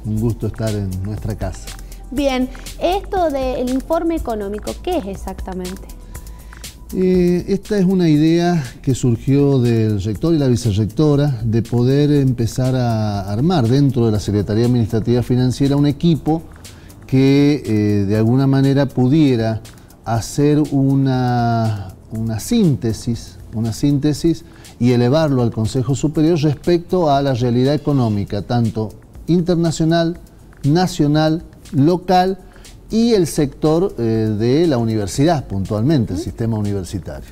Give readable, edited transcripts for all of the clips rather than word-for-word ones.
un gusto estar en nuestra casa. Bien, esto del informe económico, ¿qué es exactamente? Esta es una idea que surgió del rector y la vicerrectora de poder empezar a armar dentro de la Secretaría Administrativa Financiera un equipo que de alguna manera pudiera hacer una síntesis y elevarlo al Consejo Superior respecto a la realidad económica, tanto internacional, nacional, local y el sector de la universidad, puntualmente, el sistema universitario.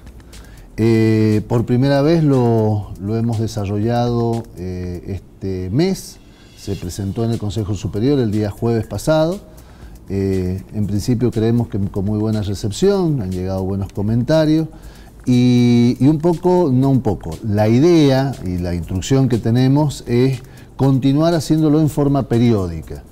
Por primera vez lo hemos desarrollado este mes, se presentó en el Consejo Superior el día jueves pasado. En principio creemos que con muy buena recepción, han llegado buenos comentarios y la idea y la instrucción que tenemos es continuar haciéndolo en forma periódica.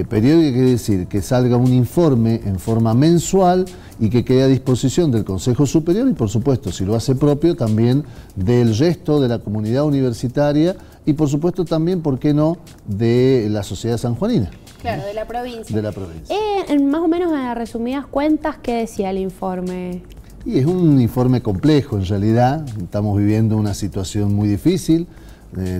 Periódica quiere decir que salga un informe en forma mensual y que quede a disposición del Consejo Superior y, por supuesto, si lo hace propio, también del resto de la comunidad universitaria y, por supuesto, también, ¿por qué no?, de la sociedad sanjuanina. Claro, de la provincia. De la provincia. Más o menos a resumidas cuentas, ¿qué decía el informe? Y es un informe complejo, en realidad. Estamos viviendo una situación muy difícil,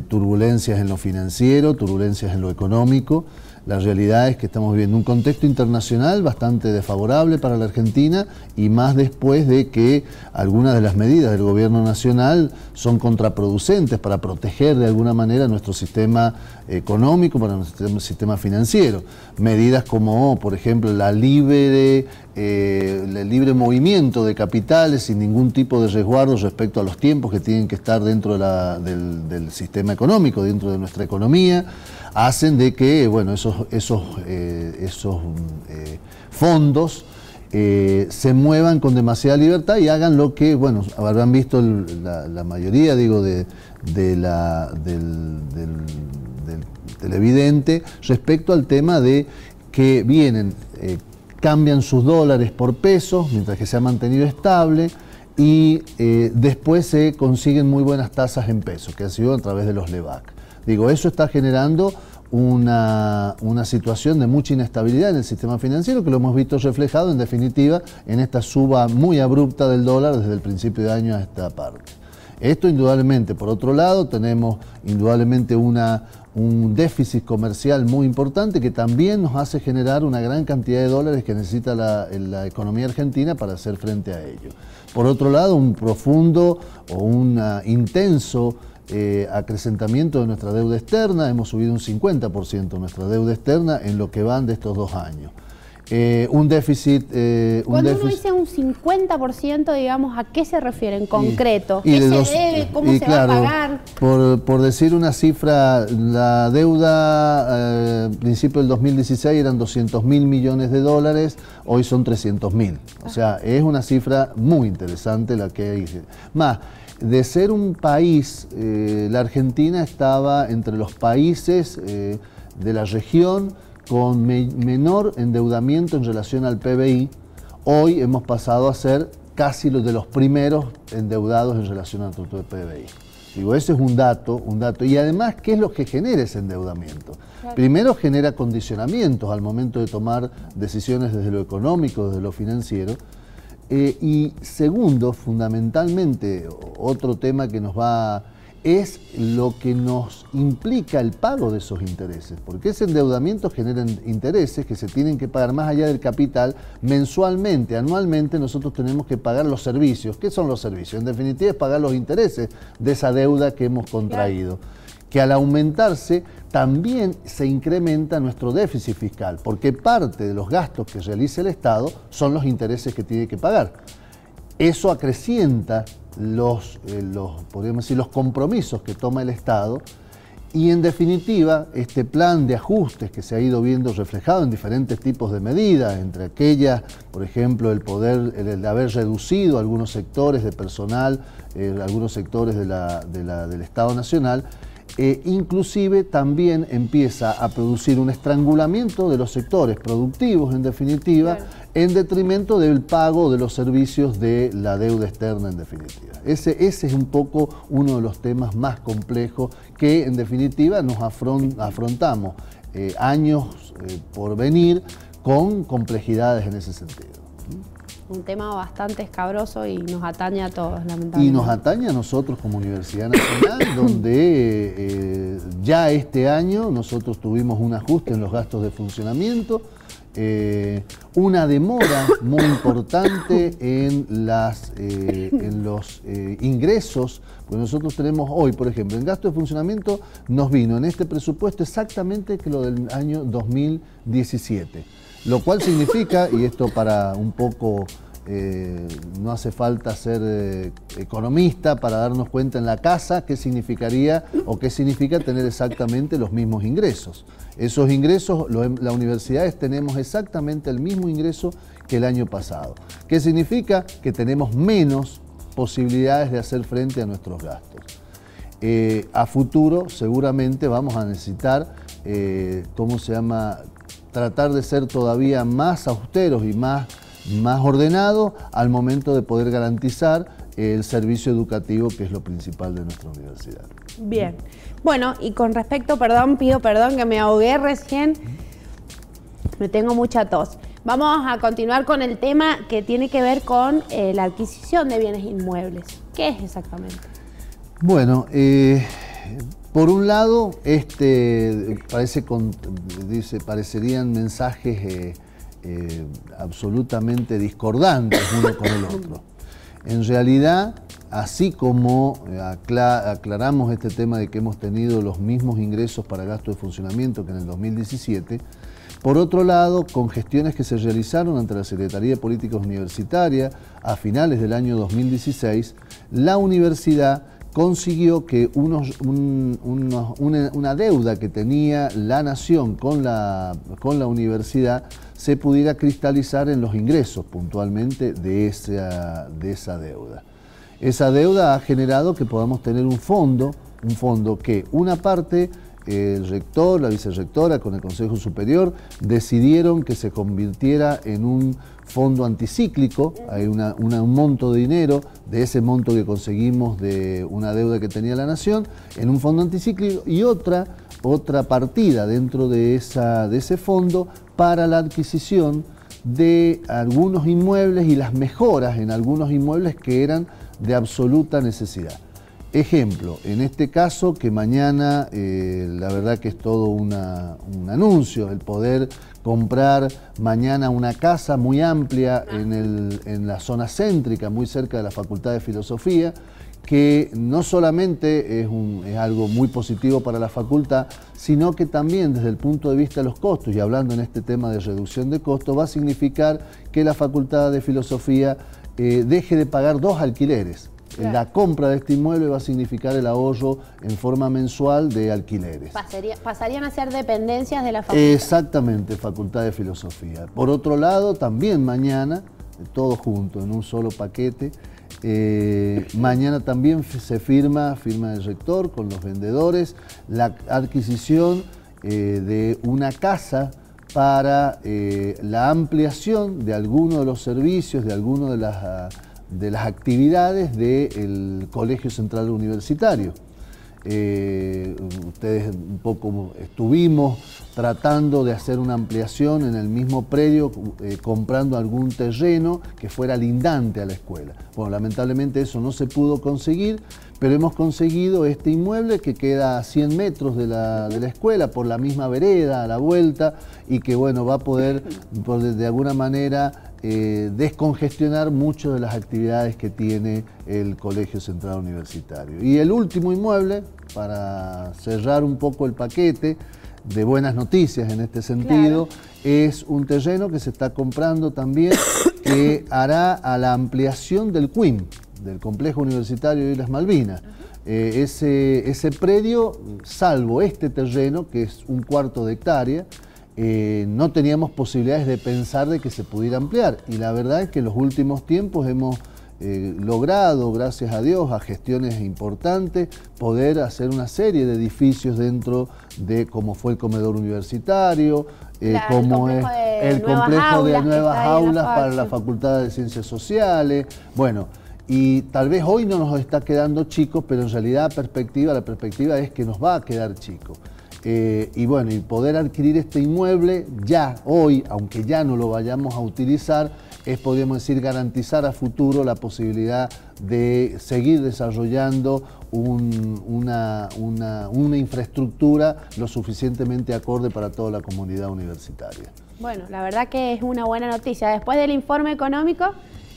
turbulencias en lo financiero, turbulencias en lo económico. La realidad es que estamos viviendo un contexto internacional bastante desfavorable para la Argentina y más después de que algunas de las medidas del gobierno nacional son contraproducentes para proteger de alguna manera nuestro sistema económico, para nuestro sistema financiero. Medidas como, por ejemplo, el libre movimiento de capitales sin ningún tipo de resguardo respecto a los tiempos que tienen que estar dentro del sistema económico, dentro de nuestra economía, hacen de que, bueno, esos fondos se muevan con demasiada libertad y hagan lo que, bueno, habrán visto la mayoría, digo, del televidente respecto al tema de que vienen, cambian sus dólares por pesos mientras que se ha mantenido estable y después se consiguen muy buenas tasas en pesos, que ha sido a través de los LEVAC. Digo, eso está generando una situación de mucha inestabilidad en el sistema financiero que lo hemos visto reflejado en definitiva en esta suba muy abrupta del dólar desde el principio de año a esta parte. Esto indudablemente, por otro lado, tenemos indudablemente un déficit comercial muy importante que también nos hace generar una gran cantidad de dólares que necesita la economía argentina para hacer frente a ello. Por otro lado, un profundo o un intenso acrecentamiento de nuestra deuda externa. Hemos subido un 50% nuestra deuda externa en lo que van de estos 2 años. Un déficit... Cuando uno dice un 50%, digamos, ¿a qué se refiere en concreto? ¿Qué se debe? ¿Cómo se va a pagar? Por decir una cifra, la deuda al principio del 2016 eran 200.000 millones de dólares, hoy son 300.000. O sea, es una cifra muy interesante la que hay. Más, de ser un país, la Argentina estaba entre los países de la región con menor endeudamiento en relación al PBI. Hoy hemos pasado a ser casi los de los primeros endeudados en relación al PBI. Digo, ese es un dato. Y además, ¿qué es lo que genera ese endeudamiento? Claro. Primero, genera condicionamientos al momento de tomar decisiones desde lo económico, desde lo financiero. Y segundo, fundamentalmente, otro tema que nos va es lo que nos implica el pago de esos intereses, porque ese endeudamiento genera intereses que se tienen que pagar más allá del capital mensualmente, anualmente nosotros tenemos que pagar los servicios. ¿Qué son los servicios? En definitiva es pagar los intereses de esa deuda que hemos contraído, que al aumentarse también se incrementa nuestro déficit fiscal, porque parte de los gastos que realiza el Estado son los intereses que tiene que pagar. Eso acrecienta podríamos decir, los compromisos que toma el Estado y en definitiva este plan de ajustes que se ha ido viendo reflejado en diferentes tipos de medidas, entre aquellas, por ejemplo, el haber reducido algunos sectores de personal, algunos sectores del Estado Nacional, inclusive también empieza a producir un estrangulamiento de los sectores productivos, en definitiva, claro, en detrimento del pago de los servicios de la deuda externa, en definitiva. Ese es un poco uno de los temas más complejos que, en definitiva, nos afrontamos años por venir con complejidades en ese sentido. Un tema bastante escabroso y nos atañe a todos, lamentablemente. Y nos atañe a nosotros como Universidad Nacional, donde ya este año nosotros tuvimos un ajuste en los gastos de funcionamiento, una demora muy importante en los ingresos, porque nosotros tenemos hoy, por ejemplo, en gasto de funcionamiento nos vino en este presupuesto exactamente que lo del año 2017. Lo cual significa, y esto para un poco, no hace falta ser economista para darnos cuenta en la casa qué significaría o qué significa tener exactamente los mismos ingresos. Esos ingresos, las universidades tenemos exactamente el mismo ingreso que el año pasado. ¿Qué significa? Que tenemos menos posibilidades de hacer frente a nuestros gastos. A futuro seguramente vamos a necesitar, tratar de ser todavía más austeros y más ordenados al momento de poder garantizar el servicio educativo, que es lo principal de nuestra universidad. Bien. Bueno, y con respecto, pido perdón que me ahogué recién, me tengo mucha tos. Vamos a continuar con el tema que tiene que ver con la adquisición de bienes inmuebles. ¿Qué es exactamente? Bueno, por un lado, parecerían mensajes absolutamente discordantes uno con el otro. En realidad, así como aclaramos este tema de que hemos tenido los mismos ingresos para gasto de funcionamiento que en el 2017, por otro lado, con gestiones que se realizaron ante la Secretaría de Políticas Universitarias a finales del año 2016, la universidad consiguió que una deuda que tenía la nación con la universidad se pudiera cristalizar en los ingresos puntualmente de esa deuda. Esa deuda ha generado que podamos tener un fondo que una parte, el rector, la vicerrectora con el Consejo Superior decidieron que se convirtiera en un fondo anticíclico. Hay un monto de dinero, de ese monto que conseguimos de una deuda que tenía la nación, en un fondo anticíclico, y otra partida dentro de ese fondo para la adquisición de algunos inmuebles y las mejoras en algunos inmuebles que eran de absoluta necesidad. Ejemplo, en este caso que mañana, la verdad que es todo un anuncio, el poder comprar mañana una casa muy amplia en la zona céntrica, muy cerca de la Facultad de Filosofía, que no solamente es algo muy positivo para la facultad, sino que también desde el punto de vista de los costos, y hablando en este tema de reducción de costos, va a significar que la Facultad de Filosofía deje de pagar 2 alquileres. Claro. La compra de este inmueble va a significar el ahorro en forma mensual de alquileres. Pasarían a ser dependencias de la facultad. Exactamente, Facultad de Filosofía. Por otro lado, también mañana, todo junto en un solo paquete, mañana también se firma el rector con los vendedores, la adquisición de una casa para la ampliación de algunos de los servicios, de algunos de las actividades del Colegio Central Universitario. Ustedes un poco estuvimos tratando de hacer una ampliación en el mismo predio, comprando algún terreno que fuera lindante a la escuela. Bueno, lamentablemente eso no se pudo conseguir, pero hemos conseguido este inmueble que queda a 100 metros de la escuela, por la misma vereda, a la vuelta, y que bueno, va a poder de alguna manera descongestionar muchas de las actividades que tiene el Colegio Central Universitario. Y el último inmueble, para cerrar un poco el paquete de buenas noticias en este sentido, claro, es un terreno que se está comprando también, que hará a la ampliación del CUIM, del Complejo Universitario de Islas Malvinas. Ese predio, salvo este terreno, que es 1/4 de hectárea, no teníamos posibilidades de pensar de que se pudiera ampliar, y la verdad es que en los últimos tiempos hemos logrado, gracias a Dios, a gestiones importantes, poder hacer una serie de edificios dentro de como fue el comedor universitario, claro, como es el complejo de nuevas aulas para la Facultad de Ciencias Sociales. Bueno, y tal vez hoy no nos está quedando chicos, pero en realidad la perspectiva es que nos va a quedar chico. y bueno, y poder adquirir este inmueble ya, hoy, aunque ya no lo vayamos a utilizar, es, podríamos decir, garantizar a futuro la posibilidad de seguir desarrollando una infraestructura lo suficientemente acorde para toda la comunidad universitaria. Bueno, la verdad que es una buena noticia. Después del informe económico,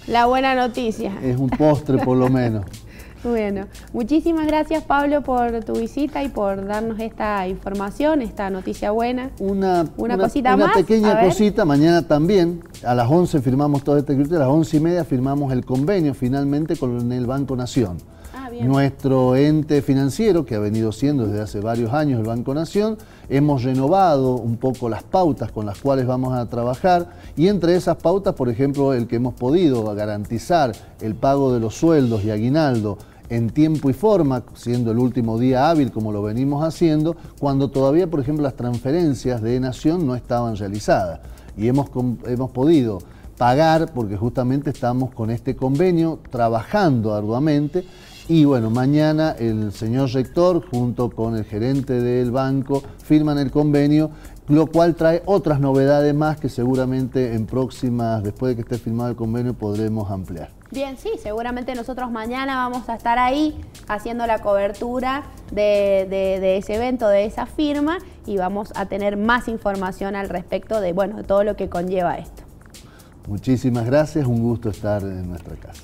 la buena noticia. Es un postre por lo menos. Bueno, muchísimas gracias, Pablo, por tu visita y por darnos esta información, esta noticia buena. Una cosita más. Una pequeña cosita, mañana también, a las 11 firmamos todo este criterio, a las 11:30 firmamos el convenio finalmente con el Banco Nación. Nuestro ente financiero, que ha venido siendo desde hace varios años el Banco Nación, hemos renovado un poco las pautas con las cuales vamos a trabajar, y entre esas pautas, por ejemplo, el que hemos podido garantizar el pago de los sueldos y aguinaldo en tiempo y forma, siendo el último día hábil como lo venimos haciendo, cuando todavía, por ejemplo, las transferencias de Nación no estaban realizadas, y hemos podido pagar porque justamente estamos con este convenio trabajando arduamente. Y bueno, mañana el señor rector junto con el gerente del banco firman el convenio, lo cual trae otras novedades más que seguramente en próximas, después de que esté firmado el convenio, podremos ampliar. Bien, sí, seguramente nosotros mañana vamos a estar ahí haciendo la cobertura de ese evento, de esa firma, y vamos a tener más información al respecto de, bueno, de todo lo que conlleva esto. Muchísimas gracias, un gusto estar en nuestra casa.